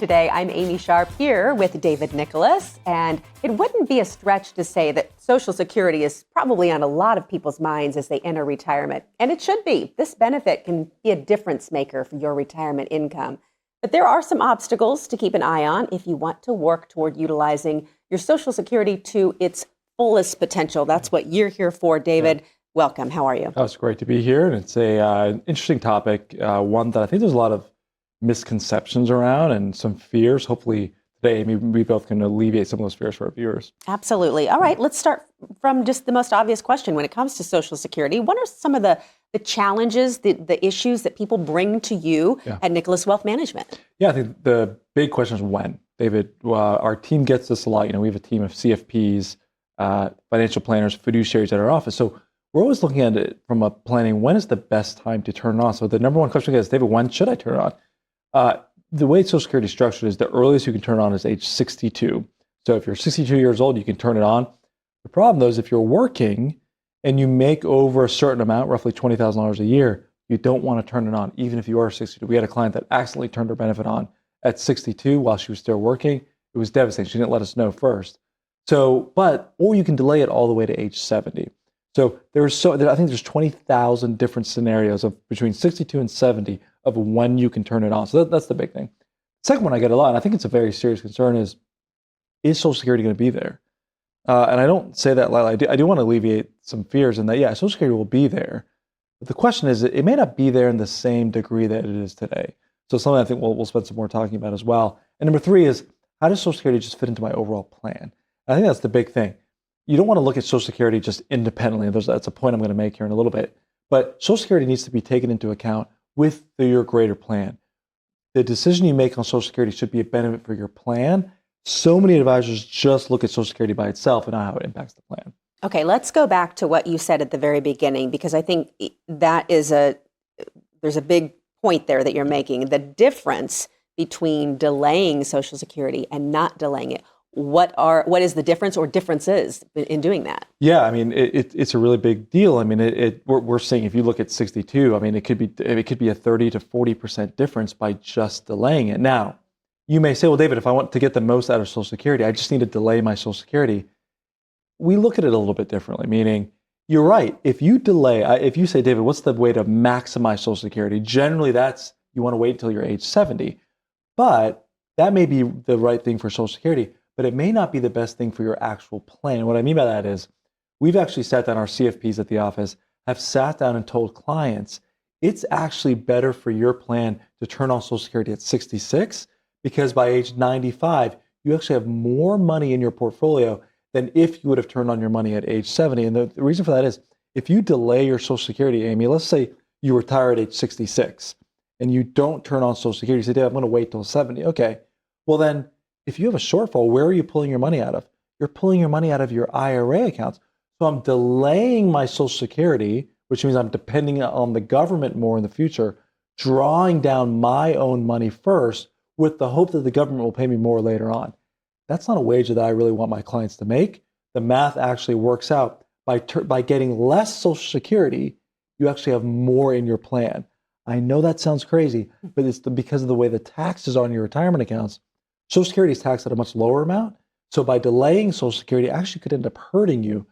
Today, I'm Amy Sharp here with David Nicholas, and it wouldn't be a stretch to say that Social Security is probably on a lot of people's minds as they enter retirement, and it should be. This benefit can be a difference maker for your retirement income. But there are some obstacles to keep an eye on if you want to work toward utilizing your Social Security to its fullest potential. That's what you're here for, David. Yeah. Welcome. How are you? Oh, it's great to be here, and it's an interesting topic, one that I think there's a lot of misconceptions around and some fears. Hopefully today, maybe we both can alleviate some of those fears for our viewers. Absolutely. All right, let's start from just the most obvious question when it comes to Social Security. What are some of the challenges, the issues that people bring to you at Nicholas Wealth Management? Yeah, I think the big question is when. David, our team gets this a lot. We have a team of CFPs, financial planners, fiduciaries at our office. So we're always looking at it from a planning, when is the best time to turn it on? So the number one question is, David, when should I turn it on? The way Social Security is structured is the earliest you can turn it on is age 62. So if you're 62 years old, you can turn it on. The problem, though, is if you're working and you make over a certain amount, roughly $20,000 a year, you don't want to turn it on, even if you are 62. We had a client that accidentally turned her benefit on at 62 while she was still working. It was devastating. She didn't let us know first. Or you can delay it all the way to age 70. So I think there's 20,000 different scenarios of between 62 and 70 of when you can turn it on. So that's the big thing. Second one I get a lot, and I think it's a very serious concern, is Social Security going to be there? And I don't say that lightly. I do want to alleviate some fears in that, Social Security will be there. But the question is, it may not be there in the same degree that it is today. So something I think we'll spend some more talking about as well. And number three is, how does Social Security just fit into my overall plan? I think that's the big thing. You don't want to look at Social Security just independently. That's a point I'm going to make here in a little bit. But Social Security needs to be taken into account with your greater plan. The decision you make on Social Security should be a benefit for your plan. So many advisors just look at Social Security by itself and not how it impacts the plan. Okay, let's go back to what you said at the very beginning, because I think that is there's a big point there that you're making. The difference between delaying Social Security and not delaying it. What is the difference or differences in doing that? Yeah, I mean, it's a really big deal. I mean, we're saying if you look at 62, I mean, it could be a 30 to 40% difference by just delaying it. Now, you may say, well, David, if I want to get the most out of Social Security, I just need to delay my Social Security. We look at it a little bit differently, meaning you're right. If you delay, if you say, David, what's the way to maximize Social Security? Generally, you want to wait until you're age 70, but that may be the right thing for Social Security. But it may not be the best thing for your actual plan. And what I mean by that is, we've actually sat down, our CFPs at the office have sat down and told clients, it's actually better for your plan to turn on Social Security at 66, because by age 95, you actually have more money in your portfolio than if you would have turned on your money at age 70. And the reason for that is, if you delay your Social Security, Amy, let's say you retire at age 66, and you don't turn on Social Security, you say, Dave, I'm going to wait till 70. Okay, well then, if you have a shortfall, where are you pulling your money out of? You're pulling your money out of your IRA accounts. So I'm delaying my Social Security, which means I'm depending on the government more in the future, drawing down my own money first with the hope that the government will pay me more later on. That's not a wager that I really want my clients to make. The math actually works out. By getting less Social Security, you actually have more in your plan. I know that sounds crazy, but it's because of the way the taxes are on your retirement accounts. Social Security is taxed at a much lower amount. So by delaying Social Security, it actually could end up hurting you